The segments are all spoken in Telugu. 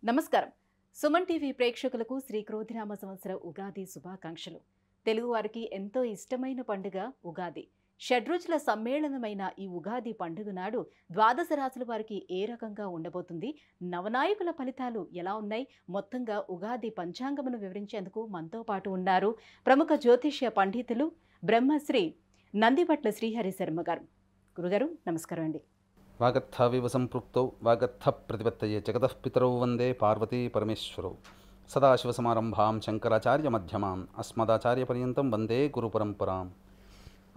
నమస్కారం. సుమన్ టీవీ ప్రేక్షకులకు శ్రీ క్రోధినామ సంవత్సర ఉగాది శుభాకాంక్షలు. తెలుగువారికి ఎంతో ఇష్టమైన పండుగ ఉగాది. షడ్రుచుల సమ్మేళనమైన ఈ ఉగాది పండుగ నాడు ద్వాదశ రాశుల వారికి ఏ రకంగా ఉండబోతుంది, నవనాయకుల ఫలితాలు ఎలా ఉన్నాయి, మొత్తంగా ఉగాది పంచాంగమును వివరించేందుకు మనతో పాటు ఉన్నారు ప్రముఖ జ్యోతిష్య పండితులు బ్రహ్మశ్రీ నందిపట్ల శ్రీహరి శర్మ గారు. గురుగారు నమస్కారం అండి. వాగర్థావివ సంపృక్తౌ వాగర్థ ప్రతిపత్తయే జగతః పితరౌ వందే పార్వతీ పరమేశ్వరౌ. సదాశివసమారంభాం శంకరాచార్య మధ్యమాం అస్మదాచార్యపర్యంతం వందే గురుపరంపరాం.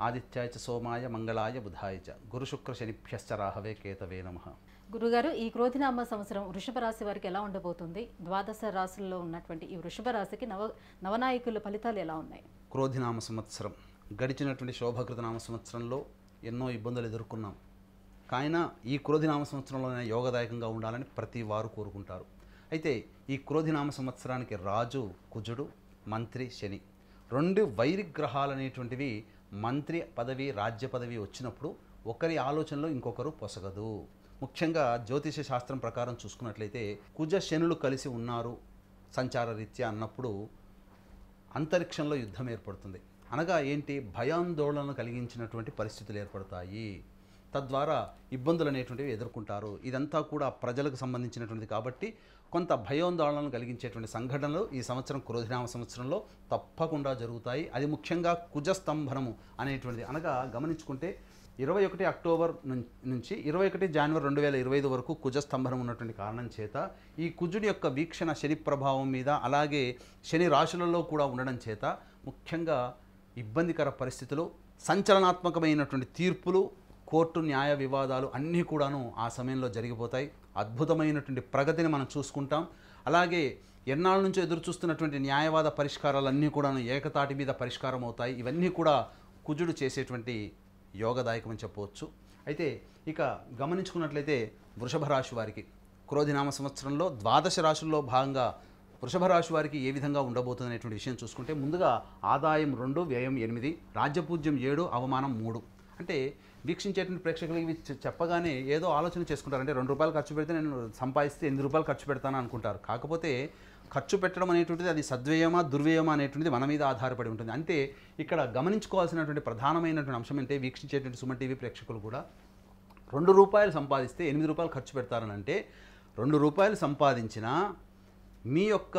ఆదిత్యాయ చ సోమాయ మంగళాయ బుధాయ చ గురుశుక్రశనిభ్యశ్చ రాహవే కేతవే నమః. గురుగారు, ఈ క్రోధినామ సంవత్సరం వృషభ రాశి వారికి ఎలా ఉండబోతుంది? ద్వాదశ రాశుల్లో ఉన్నటువంటి ఈ వృషభ రాశికి నవనాయకుల ఫలితాలు ఎలా ఉన్నాయి? క్రోధినామ సంవత్సరం గడిచినటువంటి శోభకృతనామ సంవత్సరంలో ఎన్నో ఇబ్బందులు ఎదుర్కొన్నాం. కాయినా ఈ క్రోధినామ సంవత్సరంలోనే యోగదాయకంగా ఉండాలని ప్రతి వారు కోరుకుంటారు. అయితే ఈ క్రోధినామ సంవత్సరానికి రాజు కుజుడు, మంత్రి శని, రెండు వైరిగ్రహాలు అనేటువంటివి మంత్రి పదవి రాజ్య పదవి వచ్చినప్పుడు ఒకరి ఆలోచనలో ఇంకొకరు పొసగదు. ముఖ్యంగా జ్యోతిష శాస్త్రం ప్రకారం చూసుకున్నట్లయితే కుజ శనులు కలిసి ఉన్నారు సంచార రీత్యా అన్నప్పుడు అంతరిక్షంలో యుద్ధం ఏర్పడుతుంది. అనగా ఏంటి? భయాందోళనలు కలిగించినటువంటి పరిస్థితులు ఏర్పడతాయి. తద్వారా ఇబ్బందులు అనేటువంటివి ఎదుర్కొంటారు. ఇదంతా కూడా ప్రజలకు సంబంధించినటువంటిది కాబట్టి కొంత భయాందోళనలు కలిగించేటువంటి సంఘటనలు ఈ సంవత్సరం క్రోధినామ సంవత్సరంలో తప్పకుండా జరుగుతాయి. అది ముఖ్యంగా కుజస్తంభనము అనేటువంటిది. అనగా గమనించుకుంటే 21 అక్టోబర్ నుంచి 21 జనవరి 2025 వరకు కుజస్తంభనం ఉన్నటువంటి కారణం చేత ఈ కుజుడి యొక్క వీక్షణ శని ప్రభావం మీద, అలాగే శని రాశులలో కూడా ఉండడం చేత ముఖ్యంగా ఇబ్బందికర పరిస్థితులు, సంచలనాత్మకమైనటువంటి తీర్పులు, కోర్టు న్యాయ వివాదాలు అన్నీ కూడాను ఆ సమయంలో జరిగిపోతాయి. అద్భుతమైనటువంటి ప్రగతిని మనం చూసుకుంటాం. అలాగే ఎన్నాళ్ళ నుంచో ఎదురు చూస్తున్నటువంటి న్యాయవాద పరిష్కారాలన్నీ కూడాను ఏకతాటి మీద పరిష్కారం అవుతాయి. ఇవన్నీ కూడా కుజుడు చేసేటువంటి యోగదాయకం అని చెప్పవచ్చు. అయితే ఇక గమనించుకున్నట్లయితే వృషభ రాశి వారికి క్రోధినామ సంవత్సరంలో ద్వాదశ రాశుల్లో భాగంగా వృషభ రాశి వారికి ఏ విధంగా ఉండబోతుంది అనేటువంటి విషయం చూసుకుంటే, ముందుగా ఆదాయం 2, వ్యయం 8, రాజ్యపూజ్యం 7, అవమానం 3. అంటే వీక్షించేటువంటి ప్రేక్షకులు ఇవి చెప్పగానే ఏదో ఆలోచన చేసుకుంటారు. అంటే 2 రూపాయలు ఖర్చు పెడితే నేను సంపాదిస్తే 8 రూపాయలు ఖర్చు పెడతాను అనుకుంటారు. కాకపోతే ఖర్చు పెట్టడం అనేటువంటిది అది సద్వ్యయమా దుర్వ్యయమా అనేటువంటిది మన మీద ఆధారపడి ఉంటుంది. అంటే ఇక్కడ గమనించుకోవాల్సినటువంటి ప్రధానమైనటువంటి అంశం అంటే, వీక్షించేటువంటి సుమన్ టీవీ ప్రేక్షకులు కూడా 2 రూపాయలు సంపాదిస్తే 8 రూపాయలు ఖర్చు పెడతారని అంటే, 2 రూపాయలు సంపాదించినా మీ యొక్క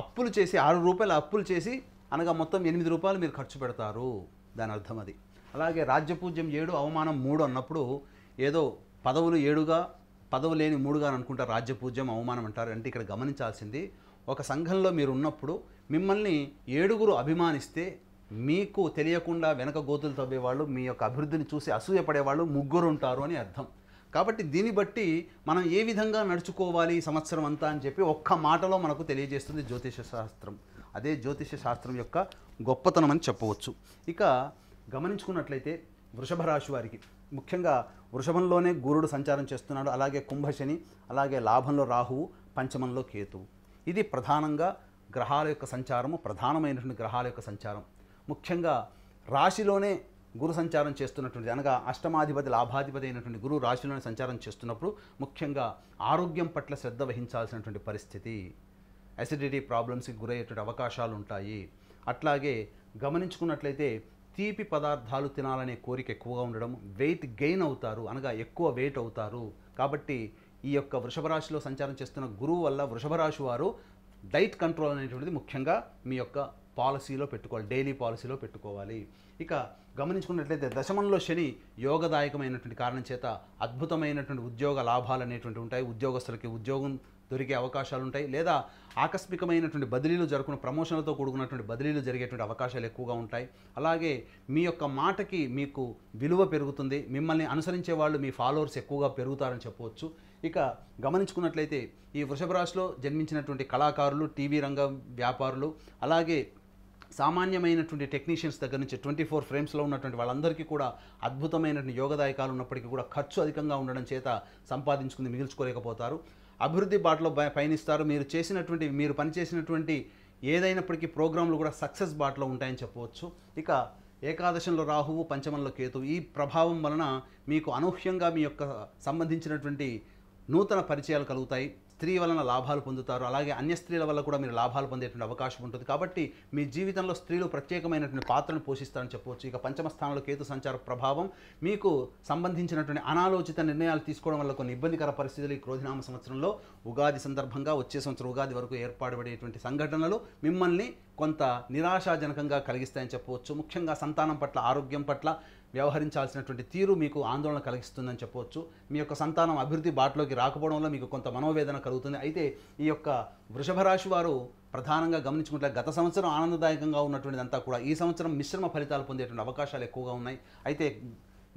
అప్పులు చేసి 6 రూపాయలు అప్పులు చేసి అనగా మొత్తం 8 రూపాయలు మీరు ఖర్చు పెడతారు. దాని అర్థం అది. అలాగే రాజ్యపూజ్యం 7, అవమానం 3 అన్నప్పుడు ఏదో పదవులు 7గా పదవు లేని 3గా అనుకుంటారు. రాజ్యపూజ్యం అవమానం అంటారు. అంటే ఇక్కడ గమనించాల్సింది, ఒక సంఘంలో మీరు ఉన్నప్పుడు మిమ్మల్ని 7గురు అభిమానిస్తే మీకు తెలియకుండా వెనక గోతులు తవ్వేవాళ్ళు, మీ యొక్క అభివృద్ధిని చూసి అసూయపడేవాళ్ళు 3 ఉంటారు అని అర్థం. కాబట్టి దీన్ని బట్టి మనం ఏ విధంగా నడుచుకోవాలి ఈ సంవత్సరం అంతా అని చెప్పి ఒక్క మాటలో మనకు తెలియజేస్తుంది జ్యోతిష శాస్త్రం. అదే జ్యోతిష శాస్త్రం యొక్క గొప్పతనం అని చెప్పవచ్చు. ఇక గమనించుకున్నట్లయితే వృషభ రాశి వారికి ముఖ్యంగా వృషభంలోనే గురుడు సంచారం చేస్తున్నాడు. అలాగే కుంభశని, అలాగే లాభంలో రాహువు, పంచమంలో కేతువు. ఇది ప్రధానంగా గ్రహాల యొక్క సంచారము, ప్రధానమైనటువంటి గ్రహాల యొక్క సంచారం. ముఖ్యంగా రాశిలోనే గురు సంచారం చేస్తున్నటువంటి, అనగా అష్టమాధిపతి లాభాధిపతి అయినటువంటి గురువు రాశిలోనే సంచారం చేస్తున్నప్పుడు ముఖ్యంగా ఆరోగ్యం పట్ల శ్రద్ధ వహించాల్సినటువంటి పరిస్థితి, అసిడిటీ ప్రాబ్లమ్స్కి గురయ్యేటువంటి అవకాశాలు ఉంటాయి. అట్లాగే గమనించుకున్నట్లయితే తీపి పదార్థాలు తినాలనే కోరిక ఎక్కువగా ఉండడం, వెయిట్ గెయిన్ అవుతారు, అనగా ఎక్కువ వెయిట్ అవుతారు. కాబట్టి ఈ యొక్క వృషభ రాశిలో సంచారం చేస్తున్న గురువు వల్ల వృషభ రాశి వారు డైట్ కంట్రోల్ అనేటువంటిది ముఖ్యంగా మీ యొక్క పాలసీలో పెట్టుకోవాలి, డైలీ పాలసీలో పెట్టుకోవాలి. ఇక గమనించుకున్నట్లయితే దశమంలో శని యోగదాయకమైనటువంటి కారణం చేత అద్భుతమైనటువంటి ఉద్యోగ లాభాలు అనేటువంటి ఉంటాయి. ఉద్యోగస్తులకి ఉద్యోగం దొరికే అవకాశాలు ఉంటాయి, లేదా ఆకస్మికమైనటువంటి బదిలీలు జరుగుతున్న ప్రమోషన్లతో కూడుకున్నటువంటి బదిలీలు జరిగేటువంటి అవకాశాలు ఎక్కువగా ఉంటాయి. అలాగే మీ యొక్క మాటకి మీకు విలువ పెరుగుతుంది, మిమ్మల్ని అనుసరించే వాళ్ళు మీ ఫాలోవర్స్ ఎక్కువగా పెరుగుతారని చెప్పవచ్చు. ఇక గమనించుకున్నట్లయితే ఈ వృషభ రాశిలో జన్మించినటువంటి కళాకారులు, టీవీ రంగ వ్యాపారులు, అలాగే సామాన్యమైనటువంటి టెక్నీషియన్స్ దగ్గర నుంచి 24 ఫ్రేమ్స్లో ఉన్నటువంటి వాళ్ళందరికీ కూడా అద్భుతమైనటువంటి యోగదాయకాలు ఉన్నప్పటికీ కూడా ఖర్చు అధికంగా ఉండడం చేత సంపాదించుకుని మిగిల్చుకోలేకపోతారు. అభివృద్ధి బాటలో పయనిస్తారు. మీరు పనిచేసినటువంటి ఏదైనప్పటికీ ప్రోగ్రాంలు కూడా సక్సెస్ బాటలో ఉంటాయని చెప్పవచ్చు. ఇక ఏకాదశంలో రాహువు, పంచమంలో కేతువు, ఈ ప్రభావం వలన మీకు అనూహ్యంగా మీ యొక్క సంబంధించినటువంటి నూతన పరిచయాలు కలుగుతాయి. స్త్రీ వలన లాభాలు పొందుతారు. అలాగే అన్య స్త్రీల వల్ల కూడా మీరు లాభాలు పొందేటువంటి అవకాశం ఉంటుంది. కాబట్టి మీ జీవితంలో స్త్రీలు ప్రత్యేకమైనటువంటి పాత్రను పోషిస్తారని చెప్పవచ్చు. ఇక పంచమ స్థానంలో కేతు సంచార ప్రభావం మీకు సంబంధించినటువంటి అనాలోచిత నిర్ణయాలు తీసుకోవడం వల్ల కొన్ని ఇబ్బందికర పరిస్థితులు ఈ క్రోధినామ సంవత్సరంలో ఉగాది సందర్భంగా వచ్చే సంవత్సరం ఉగాది వరకు ఏర్పాటుపడేటువంటి సంఘటనలు మిమ్మల్ని కొంత నిరాశాజనకంగా కలిగిస్తాయని చెప్పవచ్చు. ముఖ్యంగా సంతానం పట్ల, ఆరోగ్యం పట్ల వ్యవహరించాల్సినటువంటి తీరు మీకు ఆందోళన కలిగిస్తుందని చెప్పవచ్చు. మీ యొక్క సంతానం అభివృద్ధి బాటలోకి రాకపోవడం వల్ల మీకు కొంత మనోవేదన కలుగుతుంది. అయితే ఈ యొక్క వృషభ రాశి వారు ప్రధానంగా గమనించుకుంటే గత సంవత్సరం ఆనందదాయకంగా ఉన్నటువంటిదంతా కూడా ఈ సంవత్సరం మిశ్రమ ఫలితాలు పొందేటువంటి అవకాశాలు ఎక్కువగా ఉన్నాయి. అయితే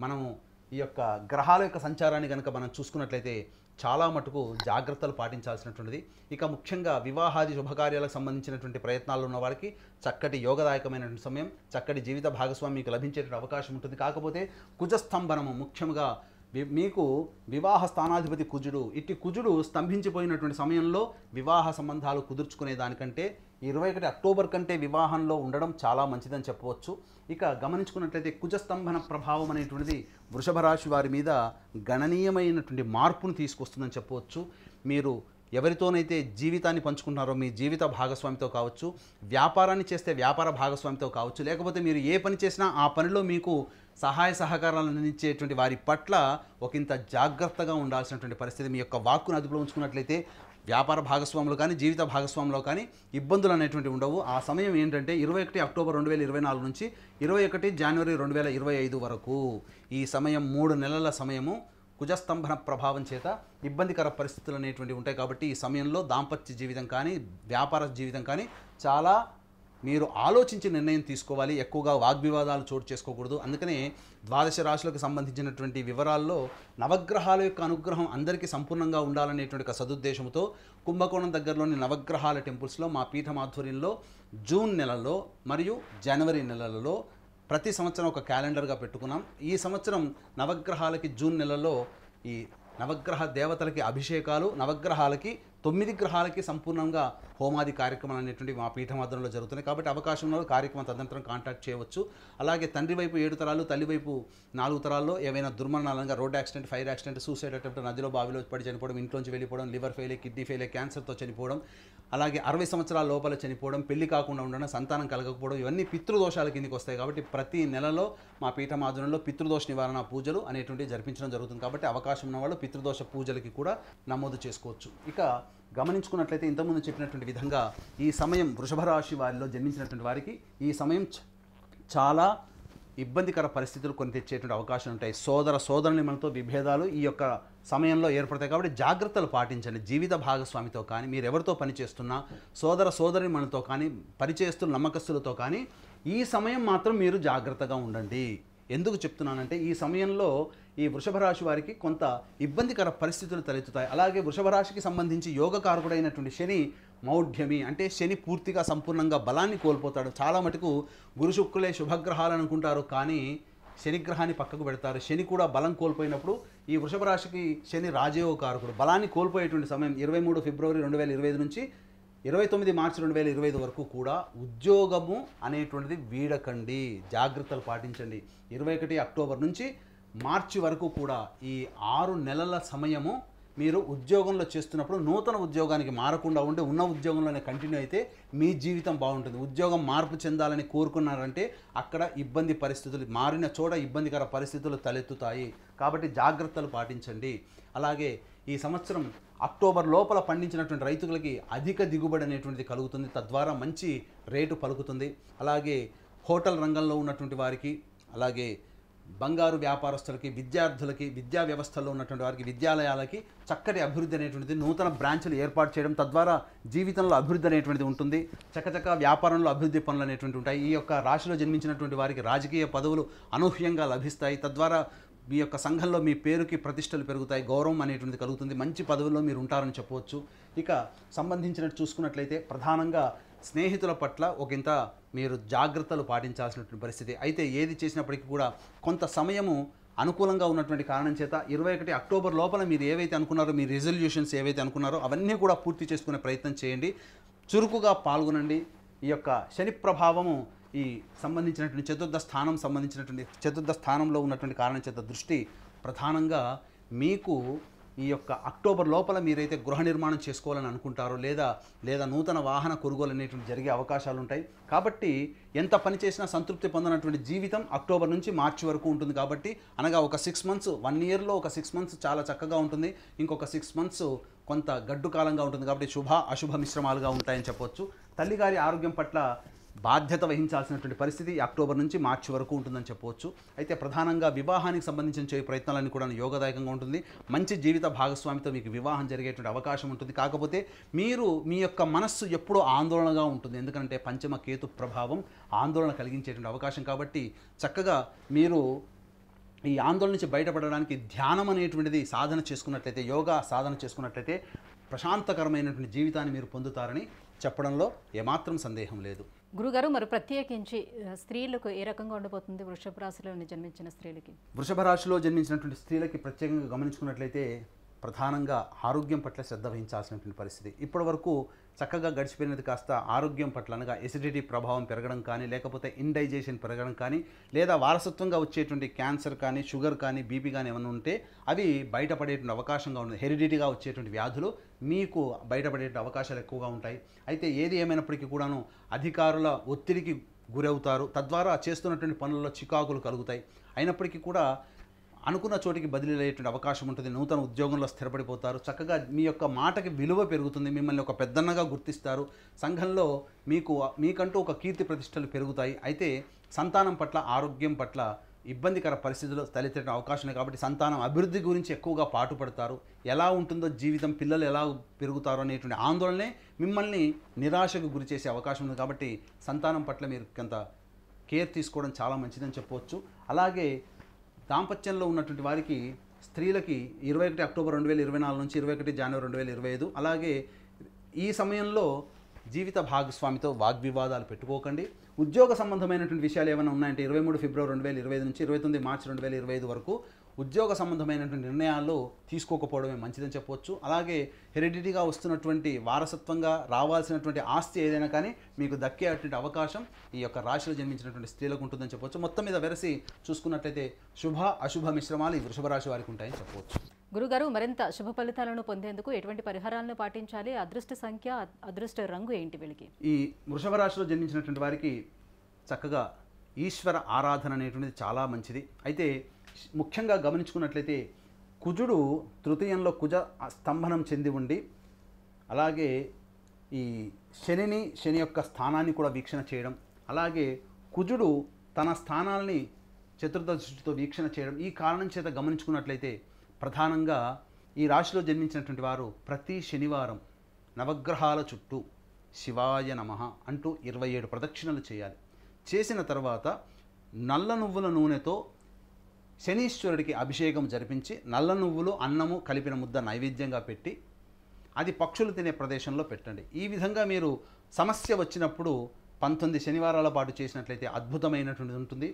మనము ఈ యొక్క గ్రహాల యొక్క సంచారాన్ని కనుక మనం చూసుకున్నట్లయితే చాలా మటుకు జాగ్రత్తలు పాటించాల్సినటువంటిది. ఇక ముఖ్యంగా వివాహాది శుభకార్యాలకు సంబంధించినటువంటి ప్రయత్నాలు ఉన్న వారికి చక్కటి యోగదాయకమైనటువంటి సమయం, చక్కటి జీవిత భాగస్వామి మీకు లభించేటువంటి అవకాశం ఉంటుంది. కాకపోతే కుజస్తంభనము ముఖ్యంగా మీకు వివాహ స్థానాధిపతి కుజుడు, ఇట్టి కుజుడు స్తంభించిపోయినటువంటి సమయంలో వివాహ సంబంధాలు కుదుర్చుకునే దానికంటే 21 అక్టోబర్ కంటే వివాహంలో ఉండడం చాలా మంచిదని చెప్పవచ్చు. ఇక గమనించుకున్నట్లయితే కుజస్తంభన ప్రభావం అనేటువంటిది వృషభ రాశి వారి మీద గణనీయమైనటువంటి మార్పును తీసుకొస్తుందని చెప్పవచ్చు. మీరు ఎవరితోనైతే జీవితాన్ని పంచుకుంటున్నారో మీ జీవిత భాగస్వామితో కావచ్చు, వ్యాపారాన్ని చేస్తే వ్యాపార భాగస్వామితో కావచ్చు, లేకపోతే మీరు ఏ పని చేసినా ఆ పనిలో మీకు సహాయ సహకారాలు అందించేటువంటి వారి పట్ల ఒకంత జాగ్రత్తగా ఉండాల్సినటువంటి పరిస్థితి. మీ యొక్క వాక్కును అదుపులో ఉంచుకున్నట్లయితే వ్యాపార భాగస్వాములు కానీ జీవిత భాగస్వాములో కానీ ఇబ్బందులు అనేటువంటి ఉండవు. ఆ సమయం ఏంటంటే 21 అక్టోబర్ 2024 నుంచి 21 జనవరి 2025 వరకు ఈ సమయం 3 నెలల సమయము కుజస్తంభన ప్రభావం చేత ఇబ్బందికర పరిస్థితులు అనేటువంటివి ఉంటాయి. కాబట్టి ఈ సమయంలో దాంపత్య జీవితం కానీ వ్యాపార జీవితం కానీ చాలా మీరు ఆలోచించి నిర్ణయం తీసుకోవాలి. ఎక్కువగా వాగ్వివాదాలు చోటు చేసుకోకూడదు. అందుకనే ద్వాదశ రాశులకు సంబంధించినటువంటి వివరాల్లో నవగ్రహాల యొక్క అనుగ్రహం అందరికీ సంపూర్ణంగా ఉండాలనేటువంటి ఒక సదుద్దేశంతో కుంభకోణం దగ్గరలోని నవగ్రహాల టెంపుల్స్లో మా పీఠం ఆధ్వర్యంలో జూన్ నెలలో మరియు జనవరి నెలలలో ప్రతి సంవత్సరం ఒక క్యాలెండర్గా పెట్టుకున్నాం. ఈ సంవత్సరం నవగ్రహాలకి జూన్ నెలలో ఈ నవగ్రహ దేవతలకి అభిషేకాలు, నవగ్రహాలకి 9 గ్రహాలకి సంపూర్ణంగా హోమాది కార్యక్రమాలు అనేటువంటి మా పీఠమాధ్వర్యంలో జరుగుతున్నాయి. కాబట్టి అవకాశం ఉన్న కార్యక్రమం తదనంతరం కాంటాక్ట్ చేయవచ్చు. అలాగే తండ్రి వైపు 7 తరాలు, తల్లి వైపు 4 తరాల్లో ఏవైనా దుర్మరణాలంగా road accident, fire accident, suicide attempt, నదిలో బావిలో పడి చనిపోవడం, ఇంట్లోంచి వెళ్ళిపోవడం, లివర్ ఫెయిల్, కిడ్నీ ఫెయిల్, క్యాన్సర్తో చనిపోవడం, అలాగే 60 సంవత్సరాల లోపల చనిపోవడం, పెళ్లి కాకుండా ఉండడం, సంతానం కలగకపోవడం, ఇవన్నీ పితృదోషాల కిందకి వస్తాయి. కాబట్టి ప్రతి నెలలో మా పీఠమాధ్వర్యంలో పితృదోష నివారణ పూజలు అనేటువంటివి జరిపించడం జరుగుతుంది. కాబట్టి అవకాశం ఉన్న వాళ్ళు పితృదోష పూజలకి కూడా నమోదు చేసుకోవచ్చు. ఇక గమనించుకున్నట్లయితే ఇంతకుముందు చెప్పినటువంటి విధంగా ఈ సమయం వృషభ రాశి వారిలో జన్మించినటువంటి వారికి ఈ సమయం చాలా ఇబ్బందికర పరిస్థితులు కొని తెచ్చేటువంటి అవకాశం ఉంటాయి. సోదరునిమలతో విభేదాలు ఈ యొక్క సమయంలో ఏర్పడతాయి. కాబట్టి జాగ్రత్తలు పాటించండి. జీవిత భాగస్వామితో కానీ, మీరు ఎవరితో పనిచేస్తున్నా సోదరిమణులతో కానీ, పరిచయస్తులు నమ్మకస్తులతో కానీ ఈ సమయం మాత్రం మీరు జాగ్రత్తగా ఉండండి. ఎందుకు చెప్తున్నానంటే ఈ సమయంలో ఈ వృషభ రాశి వారికి కొంత ఇబ్బందికర పరిస్థితులు తలెత్తుతాయి. అలాగే వృషభ రాశికి సంబంధించి యోగకారకుడైనటువంటి శని మౌఢ్యమి, అంటే శని పూర్తిగా సంపూర్ణంగా బలాన్ని కోల్పోతాడు. చాలా మటుకు గురు శుక్రులే శుభగ్రహాలు అనుకుంటారు, కానీ శనిగ్రహాన్ని పక్కకు పెడతారు. శని కూడా బలం కోల్పోయినప్పుడు ఈ వృషభ రాశికి శని రాజయోగకారకుడు, బలాన్ని కోల్పోయేటువంటి సమయం 23 ఫిబ్రవరి 2025 నుంచి 29 మార్చి 2025 వరకు కూడా ఉద్యోగము అనేటువంటిది వీడకండి, జాగ్రత్తలు పాటించండి. 21 అక్టోబర్ నుంచి మార్చి వరకు కూడా ఈ 6 నెలల సమయము మీరు ఉద్యోగంలో చేస్తున్నప్పుడు నూతన ఉద్యోగానికి మారకుండా ఉండి ఉన్న ఉద్యోగంలోనే కంటిన్యూ అయితే మీ జీవితం బాగుంటుంది. ఉద్యోగం మార్పు చెందాలని కోరుకున్నారంటే అక్కడ ఇబ్బంది పరిస్థితులు, మారిన చోట ఇబ్బందికర పరిస్థితులు తలెత్తుతాయి. కాబట్టి జాగ్రత్తలు పాటించండి. అలాగే ఈ సంవత్సరం అక్టోబర్ లోపల పండించినటువంటి రైతులకి అధిక దిగుబడి అనేటువంటిది కలుగుతుంది. తద్వారా మంచి రేటు పలుకుతుంది. అలాగే హోటల్ రంగంలో ఉన్నటువంటి వారికి, అలాగే బంగారు వ్యాపారస్తులకి, విద్యార్థులకి, విద్యా వ్యవస్థలో ఉన్నటువంటి వారికి, విద్యాలయాలకి చక్కటి అభివృద్ధి అనేటువంటిది, నూతన బ్రాంచ్లు ఏర్పాటు చేయడం, తద్వారా జీవితంలో అభివృద్ధి అనేటువంటిది ఉంటుంది. చక్కచక్క వ్యాపారంలో అభివృద్ధి పనులు అనేటువంటి ఉంటాయి. ఈ యొక్క రాశిలో జన్మించినటువంటి వారికి రాజకీయ పదవులు అనూహ్యంగా లభిస్తాయి. తద్వారా మీ యొక్క సంఘంలో మీ పేరుకి ప్రతిష్టలు పెరుగుతాయి, గౌరవం అనేటువంటిది కలుగుతుంది, మంచి పదవుల్లో మీరు ఉంటారని చెప్పవచ్చు. ఇక సంబంధించినట్టు చూసుకున్నట్లయితే ప్రధానంగా స్నేహితుల పట్ల ఒకంత మీరు జాగ్రత్తలు పాటించాల్సినటువంటి పరిస్థితి. అయితే ఏది చేసినప్పటికీ కూడా కొంత సమయము అనుకూలంగా ఉన్నటువంటి కారణం చేత 21 అక్టోబర్ లోపల మీరు ఏవైతే అనుకున్నారో, మీ రిజల్యూషన్స్ ఏవైతే అనుకున్నారో అవన్నీ కూడా పూర్తి చేసుకునే ప్రయత్నం చేయండి. చురుకుగా పాల్గొనండి. ఈ యొక్క శని ప్రభావము ఈ సంబంధించినటువంటి చతుర్థ స్థానంలో ఉన్నటువంటి కారణం చేత దృష్టి ప్రధానంగా మీకు ఈ యొక్క అక్టోబర్ లోపల మీరైతే గృహ నిర్మాణం చేసుకోవాలని అనుకుంటారో లేదా నూతన వాహన కొనుగోలు అనేటువంటి జరిగే అవకాశాలు ఉంటాయి. కాబట్టి ఎంత పని చేసినా సంతృప్తి పొందనటువంటి జీవితం అక్టోబర్ నుంచి మార్చి వరకు ఉంటుంది. కాబట్టి అనగా ఒక 6 మంత్స్, 1 ఇయర్లో ఒక 6 మంత్స్ చాలా చక్కగా ఉంటుంది, ఇంకొక 6 మంత్స్ కొంత గడ్డు కాలంగా ఉంటుంది. కాబట్టి శుభ అశుభ మిశ్రమాలుగా ఉంటాయని చెప్పొచ్చు. తల్లిగారి ఆరోగ్యం పట్ల బాధ్యత వహించాల్సినటువంటి పరిస్థితి అక్టోబర్ నుంచి మార్చి వరకు ఉంటుందని చెప్పవచ్చు. అయితే ప్రధానంగా వివాహానికి సంబంధించిన చేయ ప్రయత్నాలన్నీ కూడా యోగదాయకంగా ఉంటుంది. మంచి జీవిత భాగస్వామితో మీకు వివాహం జరిగేటువంటి అవకాశం ఉంటుంది. కాకపోతే మీరు మీ యొక్క మనస్సు ఎప్పుడూ ఆందోళనగా ఉంటుంది. ఎందుకంటే పంచమ కేతు ప్రభావం ఆందోళన కలిగించేటువంటి అవకాశం. కాబట్టి చక్కగా మీరు ఈ ఆందోళన నుంచి బయటపడడానికి ధ్యానం అనేటువంటిది సాధన చేసుకున్నట్లయితే, యోగా సాధన చేసుకున్నట్లయితే ప్రశాంతకరమైనటువంటి జీవితాన్ని మీరు పొందుతారని చెప్పడంలో ఏమాత్రం సందేహం లేదు. గురుగారు, మరి ప్రత్యేకించి స్త్రీలకు ఏ రకంగా ఉండబోతుంది వృషభ రాశిలో జన్మించిన స్త్రీలకి? వృషభ రాశిలో జన్మించినటువంటి స్త్రీలకి ప్రత్యేకంగా గమనించుకున్నట్లయితే ప్రధానంగా ఆరోగ్యం పట్ల శ్రద్ధ వహించాల్సినటువంటి పరిస్థితి. ఇప్పటి వరకు చక్కగా గడిచిపోయినది కాస్త ఆరోగ్యం పట్ల అనగా ఎసిడిటీ ప్రభావం పెరగడం కానీ, లేకపోతే ఇండైజెషన్ పెరగడం కానీ, లేదా వారసత్వంగా వచ్చేటువంటి క్యాన్సర్ కానీ, షుగర్ కానీ, బీపీ కానీ ఏమైనా ఉంటే అవి బయటపడేటువంటి అవకాశంగా ఉంది. హెరిడిటీగా వచ్చేటువంటి వ్యాధులు మీకు బయటపడేటువంటి అవకాశాలు ఎక్కువగా ఉంటాయి. అయితే ఏది ఏమైనప్పటికీ కూడాను అధికారుల ఒత్తిడికి గురవుతారు. తద్వారా చేస్తున్నటువంటి పనుల్లో చికాకులు కలుగుతాయి. అయినప్పటికీ కూడా అనుకున్న చోటికి బదిలీ అయ్యేటువంటి అవకాశం ఉంటుంది. నూతన ఉద్యోగంలో స్థిరపడిపోతారు. చక్కగా మీ యొక్క మాటకి విలువ పెరుగుతుంది. మిమ్మల్ని ఒక పెద్దన్నగా గుర్తిస్తారు. సంఘంలో మీకంటూ ఒక కీర్తి ప్రతిష్టలు పెరుగుతాయి. అయితే సంతానం పట్ల, ఆరోగ్యం పట్ల ఇబ్బందికర పరిస్థితులు తలెత్తే అవకాశం ఉంది. కాబట్టి సంతానం అభివృద్ధి గురించి ఎక్కువగా పాటుపడతారు. ఎలా ఉంటుందో జీవితం, పిల్లలు ఎలా పెరుగుతారో అనేటువంటి ఆందోళనే మిమ్మల్ని నిరాశకు గురి చేసే అవకాశం ఉంది. కాబట్టి సంతానం పట్ల మీరు కొంత కేర్ తీసుకోవడం చాలా మంచిదని చెప్పవచ్చు. అలాగే దాంపత్యంలో ఉన్నటువంటి వారికి, స్త్రీలకి 21 అక్టోబర్ 2024 నుంచి 21 జనవరి 2025, అలాగే ఈ సమయంలో జీవిత భాగస్వామితో వాగ్వివాదాలు పెట్టుకోకండి. ఉద్యోగ సంబంధమైనటువంటి విషయాలు ఏమైనా ఉన్నాయంటే 23 ఫిబ్రవరి 2025 నుంచి 29 మార్చి 2025 వరకు ఉద్యోగ సంబంధమైనటువంటి నిర్ణయాలు తీసుకోకపోవడమే మంచిదని చెప్పవచ్చు. అలాగే హెరిడిటీగా వస్తున్నటువంటి వారసత్వంగా రావాల్సినటువంటి ఆస్తి ఏదైనా కానీ మీకు దక్కేటువంటి అవకాశం ఈ యొక్క రాశిలో జన్మించినటువంటి స్త్రీలకు ఉంటుందని చెప్పవచ్చు. మొత్తం మీద వెరసి చూసుకున్నట్లయితే శుభ అశుభ మిశ్రమాలు ఈ వృషభ రాశి వారికి ఉంటాయని చెప్పవచ్చు. గురుగారు, మరింత శుభ ఫలితాలను పొందేందుకు ఎటువంటి పరిహారాలను పాటించాలి? అదృష్ట సంఖ్య, అదృష్ట రంగు ఏంటి వీళ్ళకి? ఈ వృషభ రాశిలో జన్మించినటువంటి వారికి చక్కగా ఈశ్వర ఆరాధన అనేటువంటిది చాలా మంచిది. అయితే ముఖ్యంగా గమనించుకున్నట్లయితే కుజుడు తృతీయంలో కుజ స్తంభనం చెంది ఉండి, అలాగే ఈ శని యొక్క స్థానాన్ని కూడా వీక్షణ చేయడం, అలాగే కుజుడు తన స్థానాల్ని చతుర్థ దృష్టితో వీక్షణ చేయడం, ఈ కారణం చేత గమనించుకున్నట్లయితే ప్రధానంగా ఈ రాశిలో జన్మించినటువంటి వారు ప్రతి శనివారం నవగ్రహాల చుట్టూ శివాయ నమః అంటూ 27 ప్రదక్షిణలు చేయాలి. చేసిన తర్వాత నల్ల నువ్వుల నూనెతో శనీశ్వరుడికి అభిషేకం జరిపించి నల్ల నువ్వులు, అన్నము కలిపిన ముద్ద నైవేద్యంగా పెట్టి అది పక్షులు తినే ప్రదేశంలో పెట్టండి. ఈ విధంగా మీరు సమస్య వచ్చినప్పుడు 19 శనివారాల పాటు చేసినట్లయితే అద్భుతమైనటువంటిది ఉంటుంది.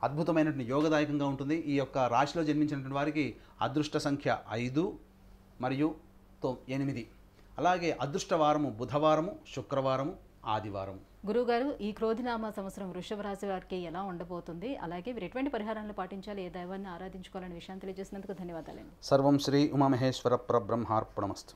అద్భుతమైనటువంటి యోగదాయకంగా ఉంటుంది. ఈ యొక్క రాశిలో జన్మించినటువంటి వారికి అదృష్ట సంఖ్య 5 మరియు 8. అలాగే అదృష్ట వారము బుధవారము, శుక్రవారము, ఆదివారం. గురువుగారు, ఈ క్రోధినామ సంవత్సరం వృషభ రాశి వారికి ఎలా ఉండబోతుంది? అలాగే మీరు ఎటువంటి పరిహారాలను పాటించాలి, ఏ దైవాన్ని ఆరాధించుకోవాలనే విషయాన్ని తెలియజేసినందుకు ధన్యవాదాలండి. సర్వం శ్రీ ఉమామహేశ్వర పరబ్రహ్మార్పణమస్తు.